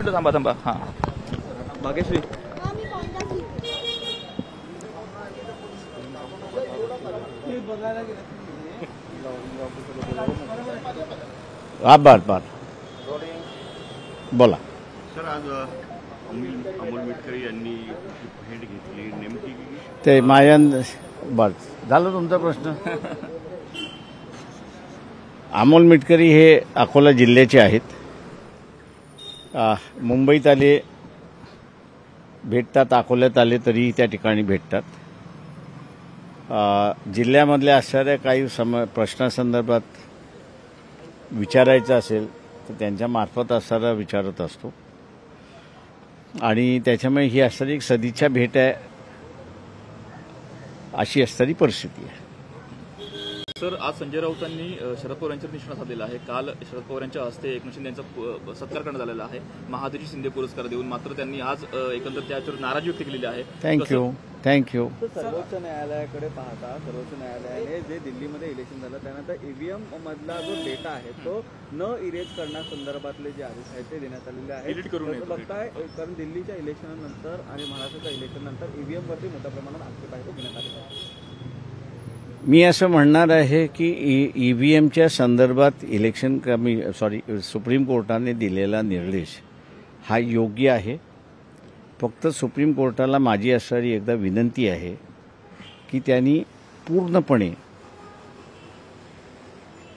Minute थांबा थांबा. हां भाग्यश्री बार बोला. सर, आज अमोल मिटकरी यांनी भेट घेतली, नेमकी ते मायन बस झालं तुमचा प्रश्न. अमोल मिटकरी हे अकोला जिल्ह्याचे आहेत. मुंबईत आले भेटतात, अकोल्यात आले तरीही त्या ठिकाणी भेटतात. जिल्ह्यामधल्या असणाऱ्या काही प्रश्नासंदर्भात विचारायचं असेल तर त्यांच्या मार्फत असणारा विचारत असतो आणि त्याच्यामुळे ही असणारी एक सदिच्छा भेट आहे, अशी असणारी परिस्थिती आहे. सर, आज संजय राऊतांनी शरद पवार यांच्यावर निशाणा साधलेला आहे. काल शरद पवार यांच्या हस्ते एकनाथ शिंदे यांचा सत्कार करण्यात आलेला आहे महादजी शिंदे पुरस्कार देऊन. मात्र त्यांनी आज एकंदर त्याच्यावर नाराजी व्यक्त केलेली आहे. थँक्यू. सर्वोच्च न्यायालयाकडे पाहता सर्वोच्च न्यायालयाने जे दिल्लीमध्ये इलेक्शन झालं त्यानंतर ईव्हीएम मधला जो डेटा आहे तो न इरेज करण्यासंदर्भातले जे आदेश आहेत ते देण्यात आलेले आहेत. बघताय, कारण दिल्लीच्या इलेक्शननंतर आणि महाराष्ट्राच्या इलेक्शननंतर ईव्हीएम वरती मोठ्या प्रमाणात आक्षेप आहे तो घेण्यात आलेला आहे. मी असं म्हणणार आहे की ईव्हीएमच्या संदर्भात सुप्रीम कोर्टाने दिलेला निर्देश हा योग्य आहे. फक्त सुप्रीम कोर्टाला माझी असणारी एकदा विनंती आहे की त्यांनी पूर्णपणे